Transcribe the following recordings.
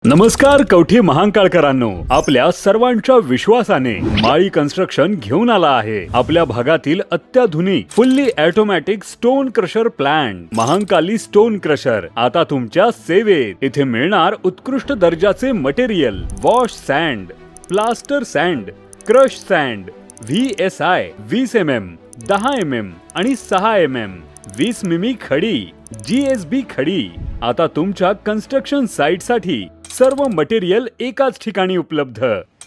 नमस्कार कवठी महांकाळकरांनो, आपल्या सर्वांच्या विश्वासाने माळी कन्स्ट्रक्शन घेऊन आला आहे आपल्या भागातील अत्याधुनिक fully automatic stone crusher plant Mahankali stone crusher आता तुमच्या सेवेत। इथे मिळणार उत्कृष्ट दर्जाचे material, wash sand, plaster sand, crush sand, VSI 20 mm, 10 mm आणि 6 mm, 20 मिमी खडी, GSB खडी। आता तुमच्या कन्स्ट्रक्शन साइट साठी सर्व मटेरियल एकाच ठिकाणी उपलब्ध।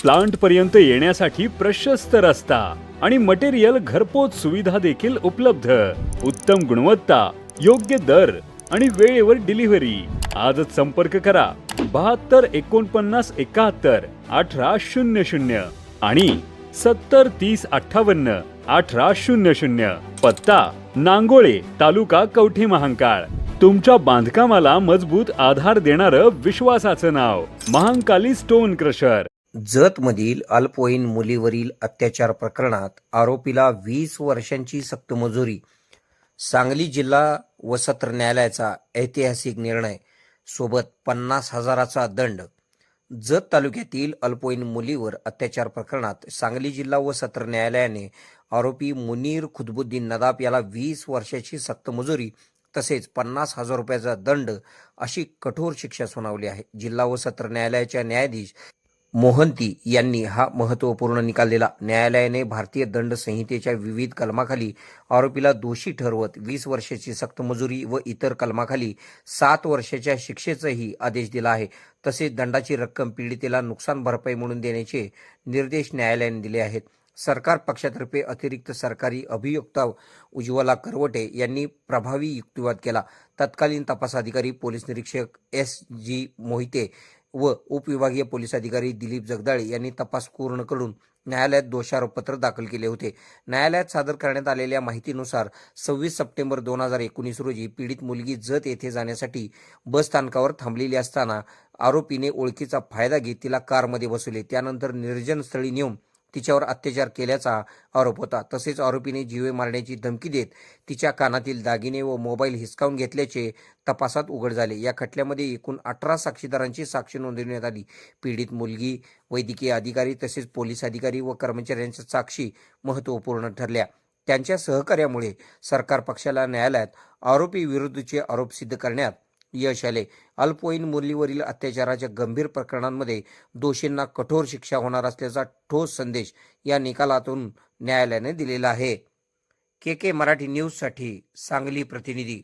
प्लांट पर्यंत येण्यासाठी प्रशस्त रस्ता आणि मटेरियल घरपोच सुविधा देखील उपलब्ध। उत्तम गुणवत्ता, योग्य दर आणि वेळेवर डिलिव्हरी। आजच संपर्क करा 72 49 71 18 00 आणि 70 30 58 18 00। पत्ता नांगोळे, तालुका कवठी महांकाळ। तुमच्या बांधकामाला मजबूत आधार देणारं विश्वासाचं नाव महांकाली स्टोन क्रशर। जतमधील अल्पवयीन मुलीवरील अत्याचार प्रकरणात आरोपीला 20 वर्षांची सक्तमजुरी। सांगली जिल्हा व सत्र न्यायालयाचा ऐतिहासिक निर्णय सोबत 50,000चा दंड। जत तालुक्यातील अल्पवयीन मुलीवर अत्याचार प्रकरणात सांगली जिल्हा व सत्र न्यायालयाने आरोपी मुनीर खुदबुद्दीन नदाब याला 20 वर्षाची सक्तमजुरी तसेच 50,000 रुपयाचा दंड अशी कठोर शिक्षा सुनावली आहे। जिल्हा व सत्र न्यायालयाच्या न्यायाधीश मोहंती यांनी हा महत्त्वपूर्ण निकाल दिला। न्यायालयाने भारतीय दंड संहितेच्या विविध कलमाखाली आरोपीला दोषी ठरवत 20 वर्षाची सक्तमजुरी व इतर कलमाखाली 7 वर्षाच्या शिक्षेचाही आदेश दिला आहे। तसेच दंडाची रक्कम पीडितेला नुकसान भरपाई म्हणून देण्याचे निर्देश न्यायालयाने दिले आहेत। सरकार पक्षातर्फे अतिरिक्त सरकारी अभियोक्ता उज्ज्वला करवटे यांनी प्रभावी युक्तिवाद केला। तत्कालीन तपास अधिकारी पोलीस निरीक्षक SG मोहिते व उपविभागीय पोलीस अधिकारी दिलीप जगदाळे यांनी तपास पूर्ण करून न्यायालयात दोषारोपपत्र दाखल केले होते। न्यायालयात सादर करण्यात आलेल्या माहितीनुसार 26 सप्टेंबर 2019 रोजी पीडित मुलगी जत येथे जाण्यासाठी बस स्थानकावर थांबलेली असताना आरोपीने ओळखीचा फायदा घेत तिला कारमध्ये बसवले। त्यानंतर निर्जन स्थळी नेऊन तिच्यावर अत्याचार केल्याचा आरोप होता। तसेच आरोपीने जीवे मारण्याची धमकी देत तिच्या कानातील दागिने व मोबाईल हिसकावून घेतल्याचे तपासात उघड झाले। या खटल्यामध्ये एकूण 18 साक्षीदारांची साक्ष नोंदवण्यात आली। पीडित मुलगी, वैद्यकीय अधिकारी तसेच पोलीस अधिकारी व कर्मचाऱ्यांच्या साक्षी महत्त्वपूर्ण ठरल्या। त्यांच्या सहकार्यामुळे सरकार पक्षाला न्यायालयात आरोपी विरुद्धचे आरोप सिद्ध करण्यात यश आले। अल्पवयीन मुलीवरील अत्याचाराच्या गंभीर प्रकरणांमध्ये दोषींना कठोर शिक्षा होणार असल्याचा ठोस संदेश या निकालातून न्यायालयाने दिलेला आहे। KK मराठी न्यूज साठी सांगली प्रतिनिधी।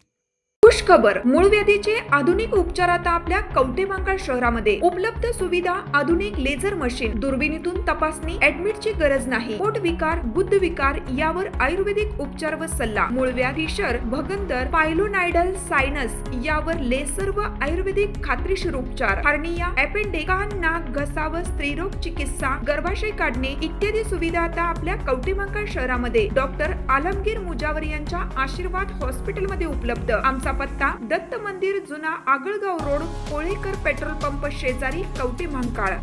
खुश खबर, मूळव्याधीचे आधुनिक उपचार आता आपल्या कवठे महांकाळ शहरामध्ये उपलब्ध। सुविधा, आधुनिक लेझर मशीन, दुर्बिणीतून तपासणी, ऍडमिटची गरज नाही। पोट विकार, गुद विकार यावर आयुर्वेदिक उपचार व सल्ला। मूळव्याधी, शर, भगंदर, पायलोनायडल, सायनस यावर लेसर व आयुर्वेदिक खात्रीशीर उपचार। हर्निया, अपेंडिक्स, कान, नाक, घसा व स्त्रीरोग चिकित्सा, गर्भाशय काढणे इत्यादी सुविधा आता आपल्या कवठे महांकाळ शहरामध्ये डॉक्टर आलमगीर मुजावर यांच्या आशीर्वाद हॉस्पिटलमध्ये उपलब्ध। आमचा पत्ता दत्त मंदिर, जुना Agalgaon road, Kolekar petrol pump शेजारी, कवठे महांकाळ।